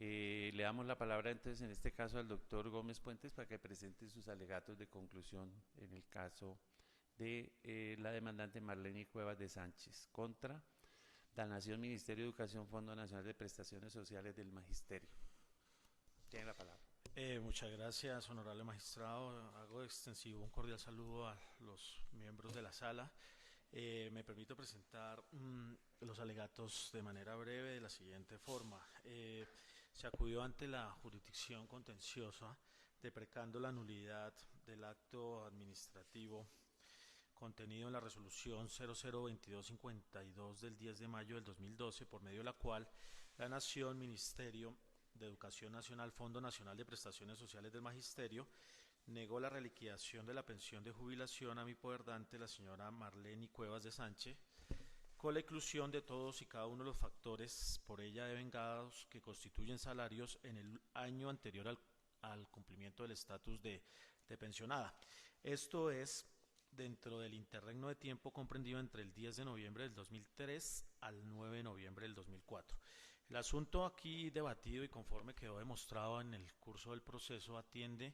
Le damos la palabra entonces en este caso al doctor Gómez Puentes para que presente sus alegatos de conclusión en el caso de la demandante Marlene Cuevas de Sánchez contra la Nación, Ministerio de Educación, Fondo Nacional de Prestaciones Sociales del Magisterio. Tiene la palabra. Muchas gracias, honorable magistrado. Hago extensivo un cordial saludo a los miembros de la sala. Me permito presentar los alegatos de manera breve de la siguiente forma. Se acudió ante la jurisdicción contenciosa deprecando la nulidad del acto administrativo contenido en la resolución 002252 del 10 de mayo del 2012, por medio de la cual la Nación, Ministerio de Educación Nacional, Fondo Nacional de Prestaciones Sociales del Magisterio, negó la reliquidación de la pensión de jubilación a mi poderdante, la señora Marlene Cuevas de Sánchez, con la inclusión de todos y cada uno de los factores por ella devengados que constituyen salarios en el año anterior al cumplimiento del estatus de pensionada. Esto es dentro del interregno de tiempo comprendido entre el 10 de noviembre del 2003 al 9 de noviembre del 2004. El asunto aquí debatido y conforme quedó demostrado en el curso del proceso atiende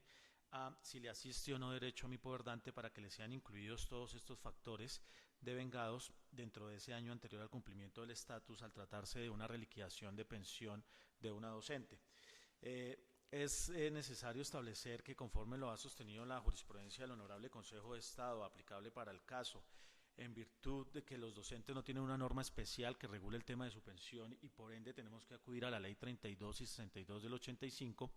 a si le asiste o no derecho a mi poderdante para que le sean incluidos todos estos factores devengados dentro de ese año anterior al cumplimiento del estatus al tratarse de una reliquidación de pensión de una docente. Es necesario establecer que conforme lo ha sostenido la jurisprudencia del Honorable Consejo de Estado aplicable para el caso, en virtud de que los docentes no tienen una norma especial que regule el tema de su pensión y por ende tenemos que acudir a la ley 32 y 62 del 85,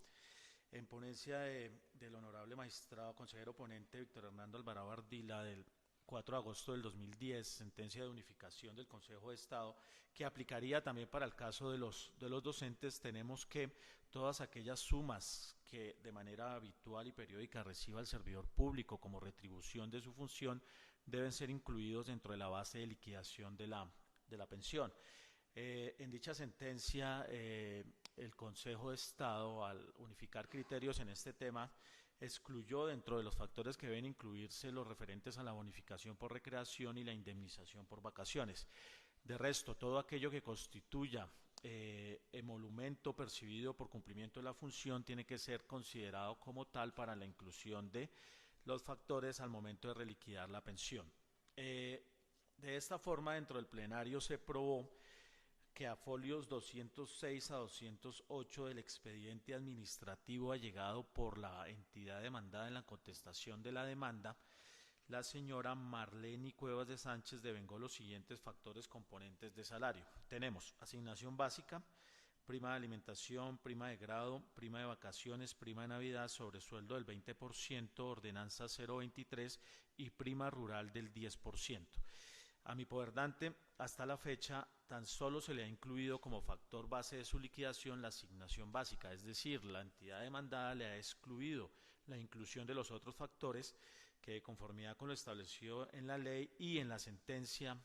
en ponencia del honorable magistrado consejero ponente Víctor Hernando Alvarado Ardila del 4 de agosto del 2010, sentencia de unificación del Consejo de Estado, que aplicaría también para el caso de los docentes, tenemos que todas aquellas sumas que de manera habitual y periódica reciba el servidor público como retribución de su función deben ser incluidos dentro de la base de liquidación de la pensión. En dicha sentencia, el Consejo de Estado, al unificar criterios en este tema, excluyó dentro de los factores que deben incluirse los referentes a la bonificación por recreación y la indemnización por vacaciones. De resto, todo aquello que constituya emolumento percibido por cumplimiento de la función tiene que ser considerado como tal para la inclusión de los factores al momento de reliquidar la pensión. De esta forma, dentro del plenario se probó que a folios 206 a 208 del expediente administrativo allegado por la entidad demandada en la contestación de la demanda, la señora Marlene Cuevas de Sánchez devengó los siguientes factores componentes de salario. Tenemos asignación básica, prima de alimentación, prima de grado, prima de vacaciones, prima de Navidad, sobresueldo del 20%, ordenanza 023 y prima rural del 10%. A mi poderdante, hasta la fecha, tan solo se le ha incluido como factor base de su liquidación la asignación básica, es decir, la entidad demandada le ha excluido la inclusión de los otros factores que, de conformidad con lo establecido en la ley y en la sentencia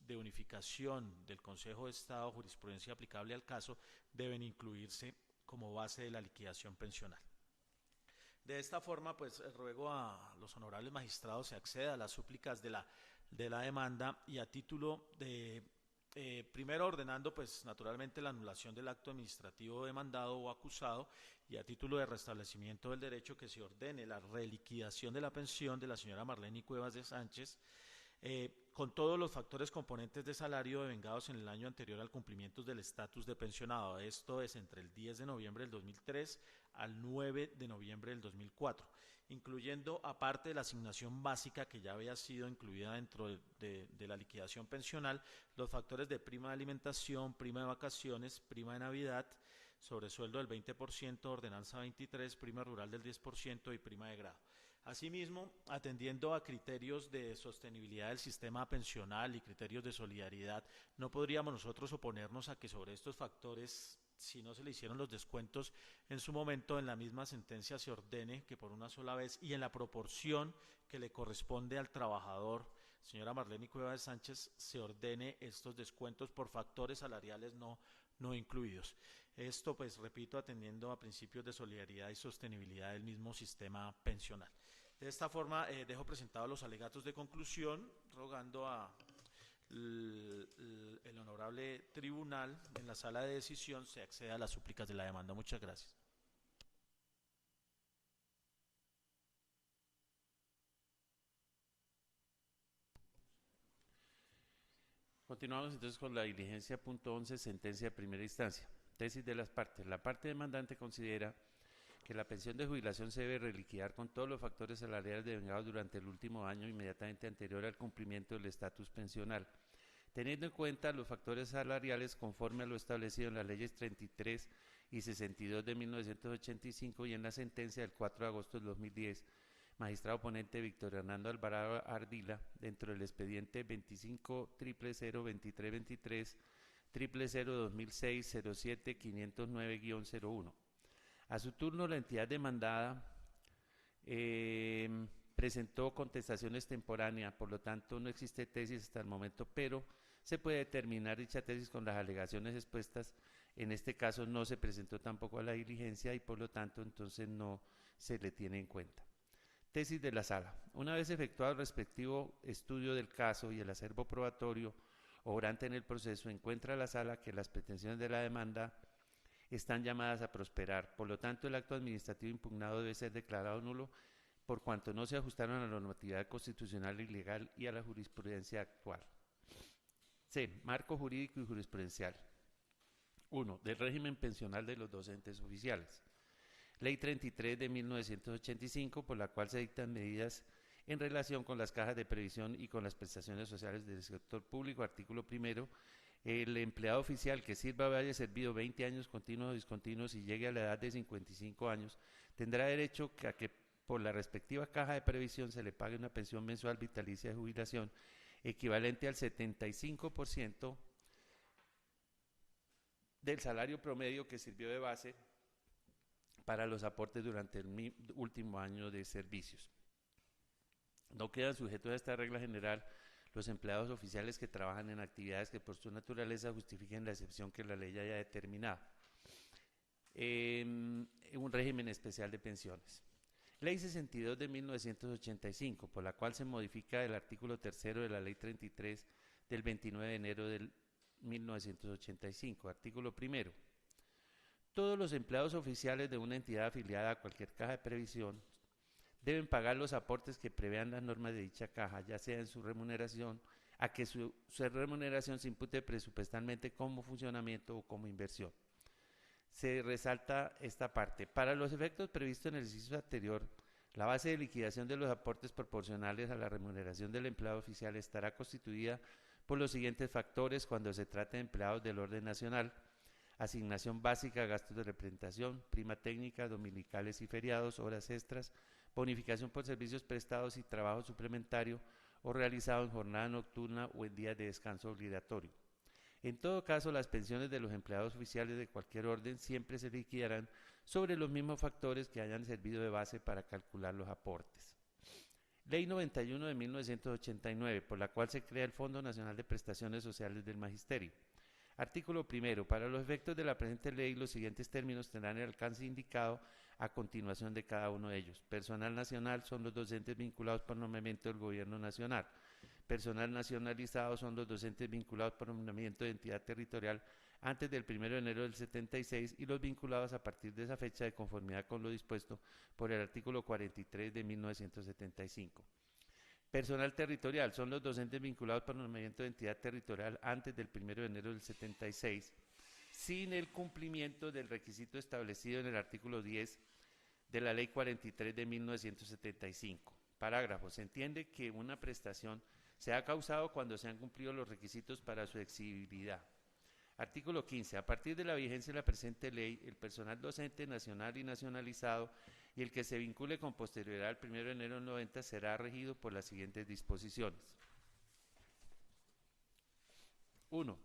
de unificación del Consejo de Estado, jurisprudencia aplicable al caso, deben incluirse como base de la liquidación pensional. De esta forma, pues ruego a los honorables magistrados se acceda a las súplicas de la demanda y a título de, primero ordenando pues naturalmente la anulación del acto administrativo demandado o acusado y a título de restablecimiento del derecho que se ordene la reliquidación de la pensión de la señora Marlene Cuevas de Sánchez, con todos los factores componentes de salario devengados en el año anterior al cumplimiento del estatus de pensionado. Esto es entre el 10 de noviembre del 2003 al 9 de noviembre del 2004, incluyendo, aparte de la asignación básica que ya había sido incluida dentro de la liquidación pensional, los factores de prima de alimentación, prima de vacaciones, prima de Navidad, sobresueldo del 20%, ordenanza 23, prima rural del 10% y prima de grado. Asimismo, atendiendo a criterios de sostenibilidad del sistema pensional y criterios de solidaridad, no podríamos nosotros oponernos a que sobre estos factores, si no se le hicieron los descuentos en su momento, en la misma sentencia se ordene que por una sola vez y en la proporción que le corresponde al trabajador, señora Marlene Cuevas de Sánchez, se ordene estos descuentos por factores salariales no incluidos. Esto, pues, repito, atendiendo a principios de solidaridad y sostenibilidad del mismo sistema pensional. De esta forma, dejo presentados los alegatos de conclusión, rogando a el honorable tribunal en la sala de decisión se acceda a las súplicas de la demanda. Muchas gracias. Continuamos entonces con la diligencia punto 11, sentencia de primera instancia. Tesis de las partes. La parte demandante considera que la pensión de jubilación se debe reliquidar con todos los factores salariales devengados durante el último año inmediatamente anterior al cumplimiento del estatus pensional, teniendo en cuenta los factores salariales conforme a lo establecido en las leyes 33 y 62 de 1985 y en la sentencia del 4 de agosto del 2010, magistrado ponente Víctor Hernando Alvarado Ardila, dentro del expediente 25.000.2323 0002006-07-509-01. A su turno, la entidad demandada presentó contestaciones temporáneas, por lo tanto no existe tesis hasta el momento, pero se puede determinar dicha tesis con las alegaciones expuestas. En este caso no se presentó tampoco a la diligencia y por lo tanto entonces no se le tiene en cuenta. Tesis de la sala. Una vez efectuado el respectivo estudio del caso y el acervo probatorio obrante en el proceso, encuentra la sala que las pretensiones de la demanda están llamadas a prosperar. Por lo tanto, el acto administrativo impugnado debe ser declarado nulo por cuanto no se ajustaron a la normatividad constitucional y legal y a la jurisprudencia actual. C. Marco jurídico y jurisprudencial. 1. Del régimen pensional de los docentes oficiales. Ley 33 de 1985, por la cual se dictan medidas en relación con las cajas de previsión y con las prestaciones sociales del sector público. Artículo primero. El empleado oficial que sirva o haya servido 20 años continuos o discontinuos y llegue a la edad de 55 años, tendrá derecho a que por la respectiva caja de previsión se le pague una pensión mensual vitalicia de jubilación equivalente al 75% del salario promedio que sirvió de base para los aportes durante el último año de servicios. No quedan sujetos a esta regla general los empleados oficiales que trabajan en actividades que por su naturaleza justifiquen la excepción que la ley haya determinado. Un régimen especial de pensiones. Ley 62 de 1985, por la cual se modifica el artículo 3 de la Ley 33 del 29 de enero del 1985. Artículo primero. Todos los empleados oficiales de una entidad afiliada a cualquier caja de previsión deben pagar los aportes que prevean las normas de dicha caja, ya sea en su remuneración, a que su remuneración se impute presupuestalmente como funcionamiento o como inversión. Se resalta esta parte. Para los efectos previstos en el inciso anterior, la base de liquidación de los aportes proporcionales a la remuneración del empleado oficial estará constituida por los siguientes factores cuando se trate de empleados del orden nacional: asignación básica, gastos de representación, prima técnica, dominicales y feriados, horas extras, bonificación por servicios prestados y trabajo suplementario o realizado en jornada nocturna o en días de descanso obligatorio. En todo caso, las pensiones de los empleados oficiales de cualquier orden siempre se liquidarán sobre los mismos factores que hayan servido de base para calcular los aportes. Ley 91 de 1989, por la cual se crea el Fondo Nacional de Prestaciones Sociales del Magisterio. Artículo primero. Para los efectos de la presente ley, los siguientes términos tendrán el alcance indicado a continuación de cada uno de ellos. Personal nacional son los docentes vinculados por nombramiento del Gobierno Nacional. Personal nacionalizado son los docentes vinculados por nombramiento de entidad territorial antes del 1 de enero del 76 y los vinculados a partir de esa fecha de conformidad con lo dispuesto por el artículo 43 de 1975. Personal territorial son los docentes vinculados por nombramiento de entidad territorial antes del 1 de enero del 76, sin el cumplimiento del requisito establecido en el artículo 10 de la Ley 43 de 1975. Parágrafo. Se entiende que una prestación se ha causado cuando se han cumplido los requisitos para su exigibilidad. Artículo 15. A partir de la vigencia de la presente ley, el personal docente nacional y nacionalizado y el que se vincule con posterioridad al 1 de enero del 90 será regido por las siguientes disposiciones. 1.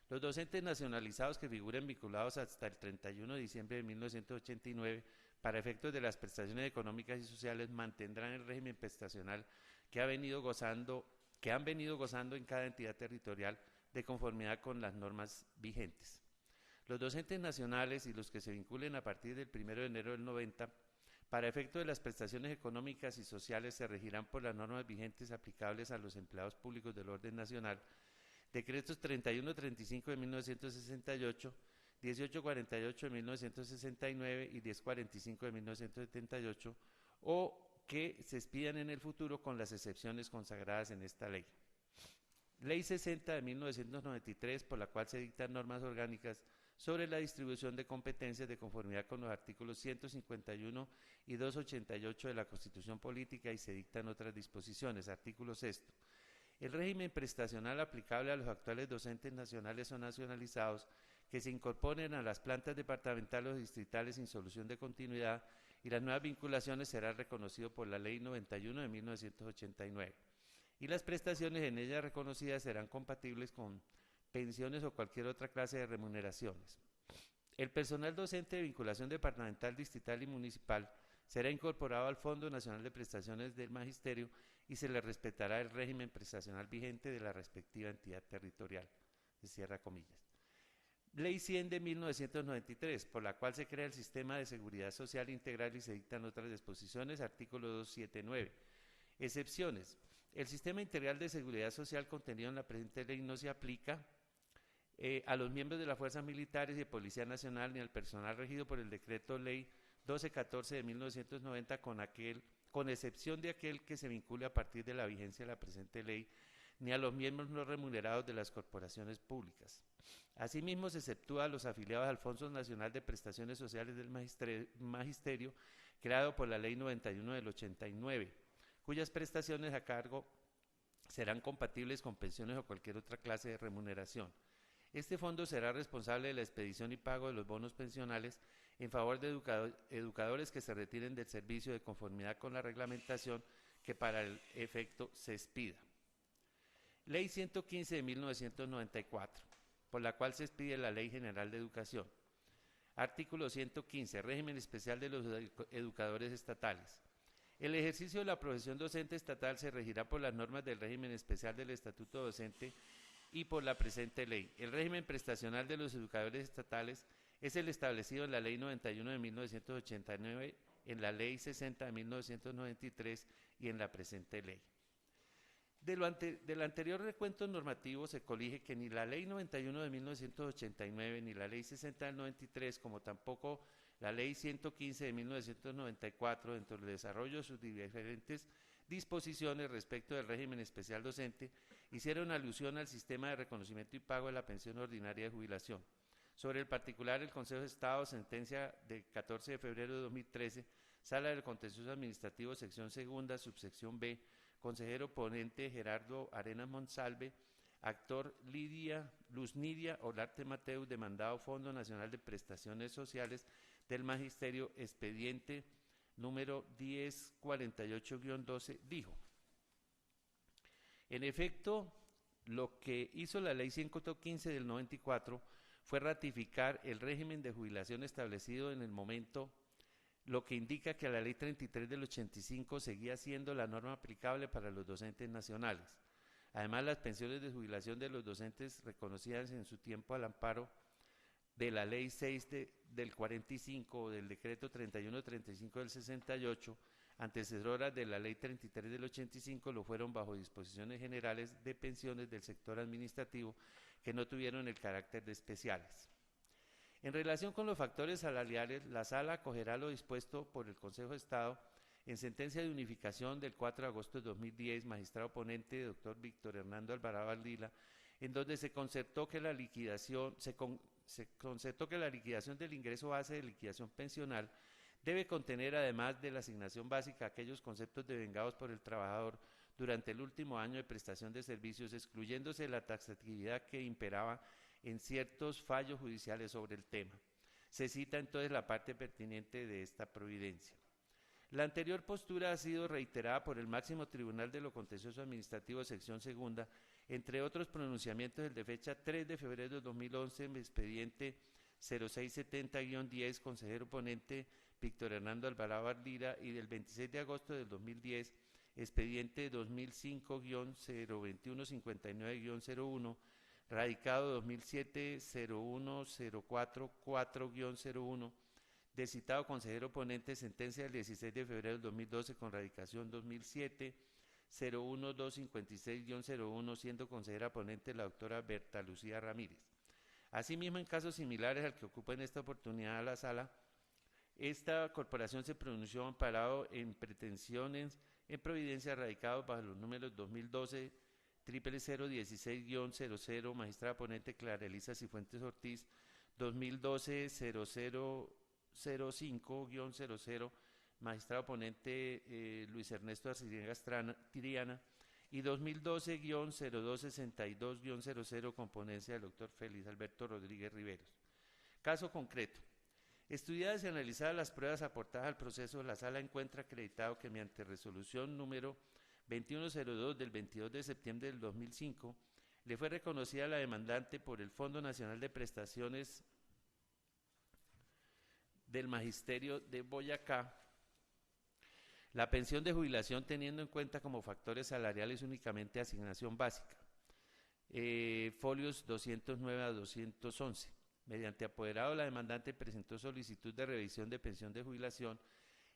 Los docentes nacionalizados que figuren vinculados hasta el 31 de diciembre de 1989 para efectos de las prestaciones económicas y sociales mantendrán el régimen prestacional que han venido gozando en cada entidad territorial de conformidad con las normas vigentes. Los docentes nacionales y los que se vinculen a partir del 1 de enero del 90 para efecto de las prestaciones económicas y sociales se regirán por las normas vigentes aplicables a los empleados públicos del orden nacional, Decretos 3135 de 1968, 1848 de 1969 y 1045 de 1978, o que se expidan en el futuro con las excepciones consagradas en esta ley. Ley 60 de 1993, por la cual se dictan normas orgánicas sobre la distribución de competencias de conformidad con los artículos 151 y 288 de la Constitución Política y se dictan otras disposiciones. Artículo 6. El régimen prestacional aplicable a los actuales docentes nacionales o nacionalizados que se incorporen a las plantas departamentales o distritales sin solución de continuidad y las nuevas vinculaciones será reconocido por la Ley 91 de 1989. Y las prestaciones en ella reconocidas serán compatibles con pensiones o cualquier otra clase de remuneraciones. El personal docente de vinculación departamental, distrital y municipal será incorporado al Fondo Nacional de Prestaciones del Magisterio y se le respetará el régimen prestacional vigente de la respectiva entidad territorial. Se cierra comillas. Ley 100 de 1993, por la cual se crea el Sistema de Seguridad Social Integral y se dictan otras disposiciones. Artículo 279. Excepciones. El Sistema Integral de Seguridad Social contenido en la presente ley no se aplica a los miembros de las fuerzas militares y de Policía Nacional ni al personal regido por el Decreto Ley 1214 de 1990 con excepción de aquel que se vincule a partir de la vigencia de la presente ley, ni a los miembros no remunerados de las corporaciones públicas. Asimismo, se exceptúa a los afiliados al Fondo Nacional de Prestaciones Sociales del Magisterio, creado por la Ley 91 del 89, cuyas prestaciones a cargo serán compatibles con pensiones o cualquier otra clase de remuneración. Este fondo será responsable de la expedición y pago de los bonos pensionales en favor de educadores que se retiren del servicio de conformidad con la reglamentación que para el efecto se expida. Ley 115 de 1994, por la cual se expide la Ley General de Educación. Artículo 115. Régimen especial de los educadores estatales. El ejercicio de la profesión docente estatal se regirá por las normas del régimen especial del Estatuto Docente y por la presente ley. El régimen prestacional de los educadores estatales es el establecido en la Ley 91 de 1989, en la Ley 60 de 1993 y en la presente ley. Del anterior recuento normativo se colige que ni la Ley 91 de 1989 ni la Ley 60 del 93, como tampoco la Ley 115 de 1994, dentro del desarrollo de sus diferentes disposiciones respecto del régimen especial docente, hicieron alusión al sistema de reconocimiento y pago de la pensión ordinaria de jubilación. Sobre el particular, el Consejo de Estado, sentencia de 14 de febrero de 2013, Sala del Contencioso Administrativo, sección segunda, subsección B, consejero ponente Gerardo Arenas Monsalve, actor Luz Nidia Olarte Mateus, demandado Fondo Nacional de Prestaciones Sociales del Magisterio, expediente número 1048-12, dijo: en efecto, lo que hizo la Ley 115 del 94 fue ratificar el régimen de jubilación establecido en el momento, lo que indica que la Ley 33 del 85 seguía siendo la norma aplicable para los docentes nacionales. Además, las pensiones de jubilación de los docentes reconocidas en su tiempo al amparo de la Ley 6 del 45 o del Decreto 3135 del 68, antecesoras de la Ley 33 del 85, lo fueron bajo disposiciones generales de pensiones del sector administrativo que no tuvieron el carácter de especiales. En relación con los factores salariales, la Sala acogerá lo dispuesto por el Consejo de Estado en sentencia de unificación del 4 de agosto de 2010, magistrado ponente doctor Víctor Hernando Alvarado Ardila, en donde se concertó que la liquidación del ingreso base de liquidación pensional debe contener, además de la asignación básica, aquellos conceptos devengados por el trabajador durante el último año de prestación de servicios, excluyéndose la taxatividad que imperaba en ciertos fallos judiciales sobre el tema. Se cita entonces la parte pertinente de esta providencia. La anterior postura ha sido reiterada por el máximo tribunal de lo contencioso administrativo, sección segunda, entre otros pronunciamientos de fecha 3 de febrero de 2011, en expediente 0670-10, consejero ponente Víctor Hernando Alvarado Ardila, y del 26 de agosto del 2010, expediente 2005-02159-01, radicado 2007-01044-01, de citado consejero ponente, sentencia del 16 de febrero del 2012 con radicación 01256-01, siendo consejera ponente la doctora Berta Lucía Ramírez. Asimismo, en casos similares al que ocupa en esta oportunidad la sala, esta corporación se pronunció amparado en pretensiones en providencia radicados bajo los números 2012 00016-00, magistrada ponente Clara Elisa Cifuentes Ortiz, 2012 0005-00, magistrado ponente Luis Ernesto Arciniega Triana, y 2012-0262-00 con ponencia del doctor Félix Alberto Rodríguez Riveros. Caso concreto. Estudiadas y analizadas las pruebas aportadas al proceso, la sala encuentra acreditado que mediante resolución número 2102 del 22 de septiembre del 2005, le fue reconocida a la demandante por el Fondo Nacional de Prestaciones del Magisterio de Boyacá la pensión de jubilación teniendo en cuenta como factores salariales únicamente asignación básica, folios 209 a 211. Mediante apoderado, la demandante presentó solicitud de revisión de pensión de jubilación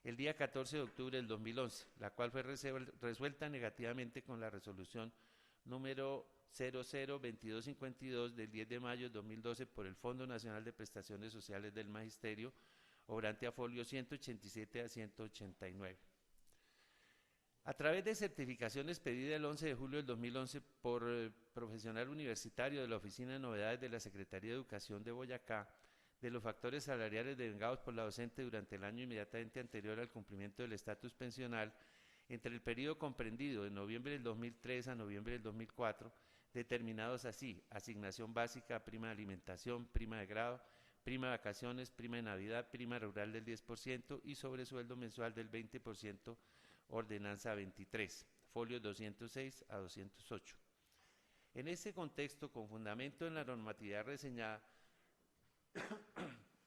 el día 14 de octubre del 2011, la cual fue resuelta negativamente con la resolución número 002252 del 10 de mayo de 2012 por el Fondo Nacional de Prestaciones Sociales del Magisterio, obrante a folio 187 a 189. A través de certificaciones pedidas el 11 de julio del 2011 por profesional universitario de la Oficina de Novedades de la Secretaría de Educación de Boyacá, de los factores salariales devengados por la docente durante el año inmediatamente anterior al cumplimiento del estatus pensional, entre el periodo comprendido de noviembre del 2003 a noviembre del 2004, determinados así: asignación básica, prima de alimentación, prima de grado, prima de vacaciones, prima de Navidad, prima rural del 10% y sobresueldo mensual del 20%, ordenanza 23, folios 206 a 208. En este contexto, con fundamento en la normatividad reseñada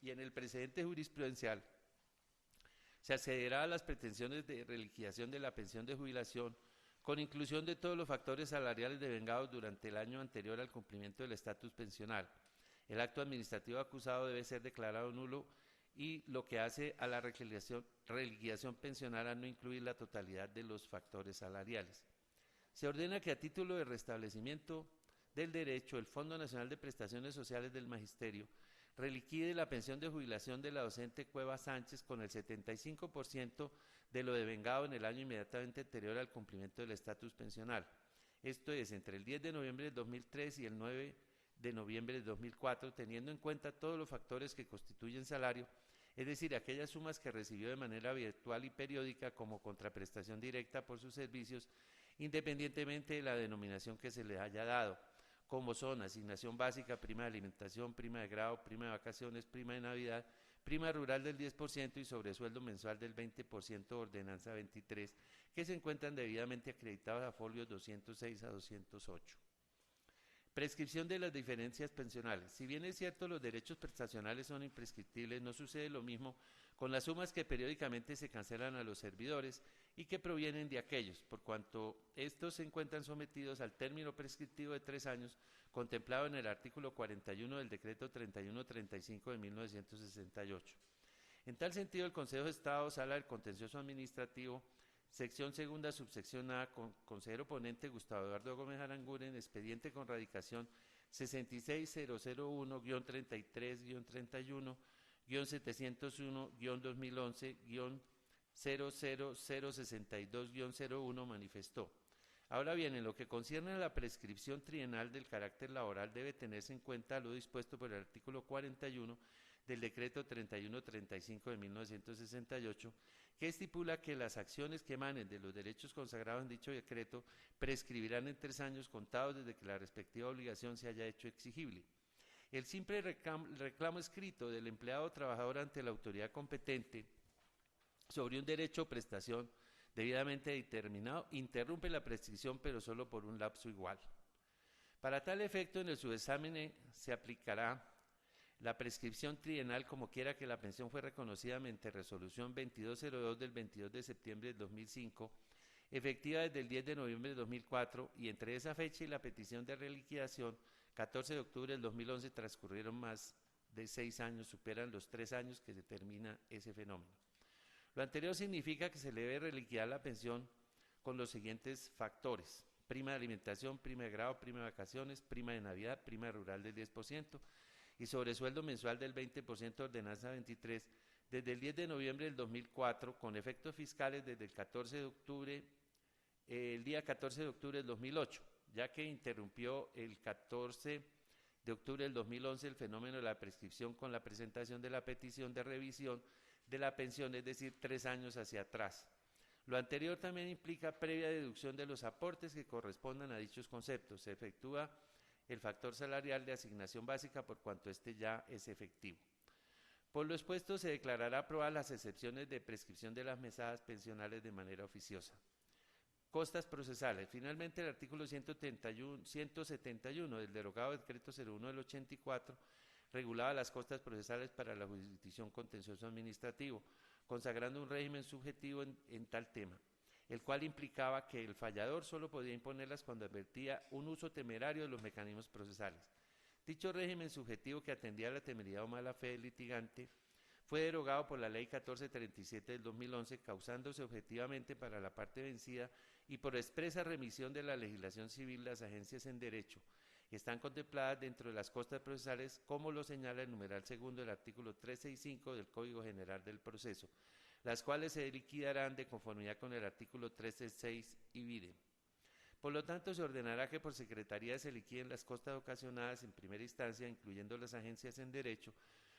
y en el precedente jurisprudencial, se accederá a las pretensiones de reliquidación de la pensión de jubilación con inclusión de todos los factores salariales devengados durante el año anterior al cumplimiento del estatus pensional. El acto administrativo acusado debe ser declarado nulo y lo que hace a la reliquidación pensional a no incluir la totalidad de los factores salariales. Se ordena que a título de restablecimiento del derecho, el Fondo Nacional de Prestaciones Sociales del Magisterio reliquide la pensión de jubilación de la docente Cuevas Sánchez con el 75% de lo devengado en el año inmediatamente anterior al cumplimiento del estatus pensional. Esto es, entre el 10 de noviembre del 2003 y el 9 de noviembre del 2004, teniendo en cuenta todos los factores que constituyen salario, es decir, aquellas sumas que recibió de manera virtual y periódica como contraprestación directa por sus servicios, independientemente de la denominación que se le haya dado, como son asignación básica, prima de alimentación, prima de grado, prima de vacaciones, prima de Navidad, prima rural del 10% y sobresueldo mensual del 20%, ordenanza 23, que se encuentran debidamente acreditados a folios 206 a 208. Prescripción de las diferencias pensionales. Si bien es cierto los derechos prestacionales son imprescriptibles, no sucede lo mismo con las sumas que periódicamente se cancelan a los servidores y que provienen de aquellos, por cuanto estos se encuentran sometidos al término prescriptivo de 3 años contemplado en el artículo 41 del decreto 3135 de 1968. En tal sentido, el Consejo de Estado, Sala del Contencioso Administrativo, sección segunda, subsección A, consejero ponente Gustavo Eduardo Gómez Aranguren, expediente con radicación 66001-33-31-2011-00062-01 manifestó. Ahora bien, en lo que concierne a la prescripción trienal del carácter laboral, debe tenerse en cuenta lo dispuesto por el artículo 41 del decreto 3135 de 1968, que estipula que las acciones que emanen de los derechos consagrados en dicho decreto prescribirán en 3 años contados desde que la respectiva obligación se haya hecho exigible. El simple reclamo escrito del empleado o trabajador ante la autoridad competente sobre un derecho o prestación debidamente determinado interrumpe la prescripción, pero solo por un lapso igual. Para tal efecto, en el subexamen se aplicará la prescripción trienal como quiera que la pensión fue reconocida mediante resolución 2202 del 22 de septiembre del 2005, efectiva desde el 10 de noviembre de 2004, y entre esa fecha y la petición de reliquidación, 14 de octubre del 2011, transcurrieron más de 6 años, superan los 3 años que determina ese fenómeno. Lo anterior significa que se le debe reliquidar la pensión con los siguientes factores: prima de alimentación, prima de grado, prima de vacaciones, prima de Navidad, prima rural del 10% y sobresueldo mensual del 20% de ordenanza 23 desde el 10 de noviembre del 2004 con efectos fiscales desde el día 14 de octubre del 2008, ya que interrumpió el 14 de octubre del 2011 el fenómeno de la prescripción con la presentación de la petición de revisión de la pensión, es decir, 3 años hacia atrás. Lo anterior también implica previa deducción de los aportes que correspondan a dichos conceptos. Se efectúa el factor salarial de asignación básica por cuanto este ya es efectivo. Por lo expuesto, se declarará aprobadas las excepciones de prescripción de las mesadas pensionales de manera oficiosa. Costas procesales. Finalmente, el artículo 171 del derogado decreto 01 del 84 regulaba las costas procesales para la jurisdicción contencioso administrativo, consagrando un régimen subjetivo en tal tema, el cual implicaba que el fallador solo podía imponerlas cuando advertía un uso temerario de los mecanismos procesales. Dicho régimen subjetivo, que atendía a la temeridad o mala fe del litigante, fue derogado por la Ley 1437 del 2011, causándose objetivamente para la parte vencida y por expresa remisión de la legislación civil las agencias en derecho, que están contempladas dentro de las costas procesales, como lo señala el numeral segundo del artículo 365 del Código General del Proceso, las cuales se liquidarán de conformidad con el artículo 366 y vide. Por lo tanto, se ordenará que por secretaría se liquiden las costas ocasionadas en primera instancia, incluyendo las agencias en derecho,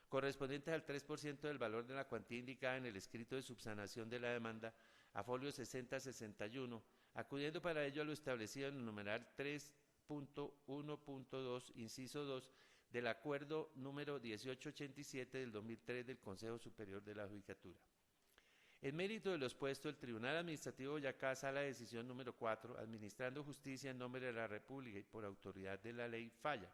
correspondientes al 3% del valor de la cuantía indicada en el escrito de subsanación de la demanda a folio 6061, acudiendo para ello a lo establecido en el numeral 3.1.2, inciso 2, del acuerdo número 1887 del 2003 del Consejo Superior de la Judicatura. En mérito de lo expuesto, el Tribunal Administrativo de Boyacá sala de decisión número 4, administrando justicia en nombre de la República y por autoridad de la ley, falla.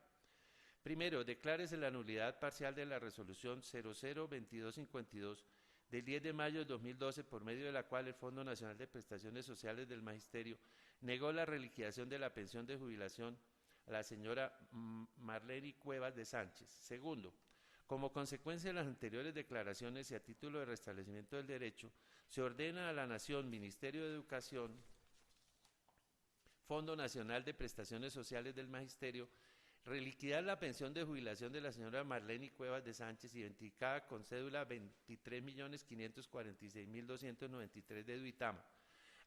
Primero, declárese la nulidad parcial de la resolución 002252 del 10 de mayo de 2012, por medio de la cual el Fondo Nacional de Prestaciones Sociales del Magisterio negó la reliquidación de la pensión de jubilación a la señora Marlene Cuevas de Sánchez. Segundo, como consecuencia de las anteriores declaraciones y a título de restablecimiento del derecho, se ordena a la Nación, Ministerio de Educación, Fondo Nacional de Prestaciones Sociales del Magisterio, reliquidar la pensión de jubilación de la señora Marlene Cuevas de Sánchez, identificada con cédula 23.546.293 de Duitama,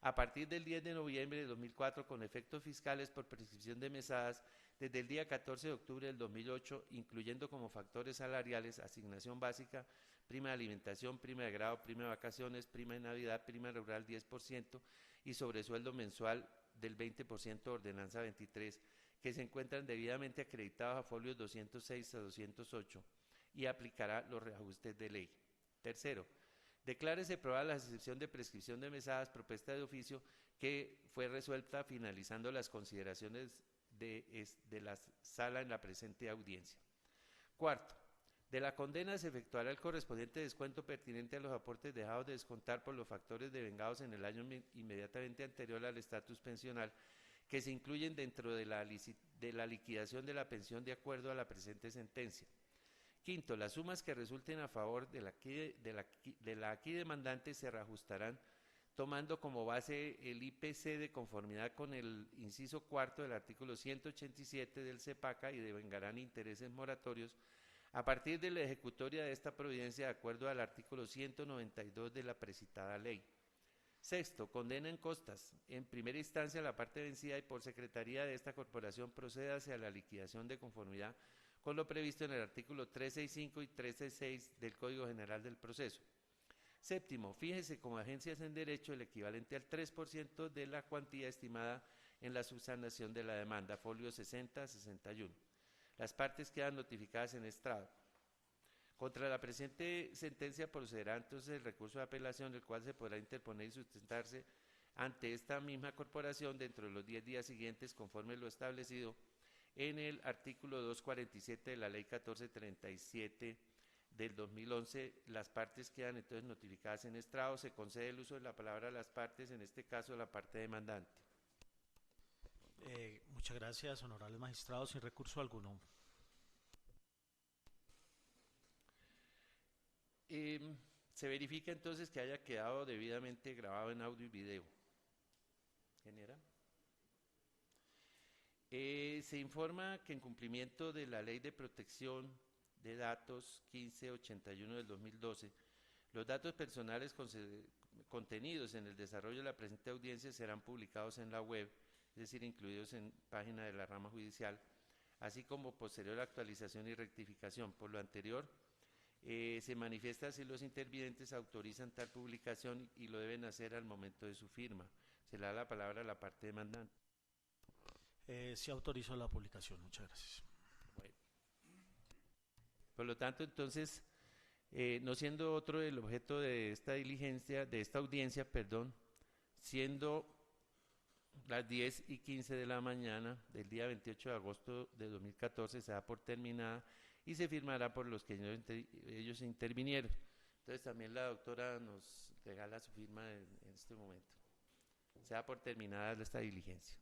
a partir del 10 de noviembre de 2004, con efectos fiscales por prescripción de mesadas desde el día 14 de octubre del 2008, incluyendo como factores salariales asignación básica, prima de alimentación, prima de grado, prima de vacaciones, prima de Navidad, prima rural 10% y sobresueldo mensual del 20% de ordenanza 23, que se encuentran debidamente acreditados a folios 206 a 208 y aplicará los reajustes de ley. Tercero, declárese aprobada la excepción de prescripción de mesadas propuesta de oficio que fue resuelta finalizando las consideraciones de la sala en la presente audiencia. Cuarto, de la condena se efectuará el correspondiente descuento pertinente a los aportes dejados de descontar por los factores devengados en el año inmediatamente anterior al estatus pensional, que se incluyen dentro de la liquidación de la pensión de acuerdo a la presente sentencia. Quinto, las sumas que resulten a favor de la aquí demandante se reajustarán tomando como base el IPC de conformidad con el inciso cuarto del artículo 187 del CEPACA y devengarán intereses moratorios a partir de la ejecutoria de esta providencia de acuerdo al artículo 192 de la precitada ley. Sexto, condena en costas. En primera instancia, la parte vencida y por secretaría de esta corporación procede hacia la liquidación de conformidad con lo previsto en el artículo 365 y 366 del Código General del Proceso. Séptimo, fíjese como agencias en derecho el equivalente al 3% de la cuantía estimada en la subsanación de la demanda, folio 60-61. Las partes quedan notificadas en estrado. Contra la presente sentencia procederá entonces el recurso de apelación, el cual se podrá interponer y sustentarse ante esta misma corporación dentro de los 10 días siguientes, conforme lo establecido en el artículo 247 de la Ley 1437 del 2011. Las partes quedan entonces notificadas en estrado. Se concede el uso de la palabra a las partes, en este caso la parte demandante. Muchas gracias, honorables magistrados, sin recurso alguno. Se verifica entonces que haya quedado debidamente grabado en audio y video. Ingeniera. Se informa que en cumplimiento de la Ley de Protección de Datos 1581 del 2012, los datos personales contenidos en el desarrollo de la presente audiencia serán publicados en la web, es decir, incluidos en página de la rama judicial, así como posterior actualización y rectificación. Por lo anterior, se manifiesta si los intervinientes autorizan tal publicación y lo deben hacer al momento de su firma. Se le da la palabra a la parte demandante. Sí autorizo la publicación, muchas gracias. Bueno. Por lo tanto, entonces, no siendo otro el objeto de esta diligencia, de esta audiencia, perdón, siendo las 10:15 de la mañana del día 28 de agosto de 2014, se da por terminada y se firmará por los que ellos intervinieron. Entonces, también la doctora nos regala su firma en este momento. Se da por terminada esta diligencia.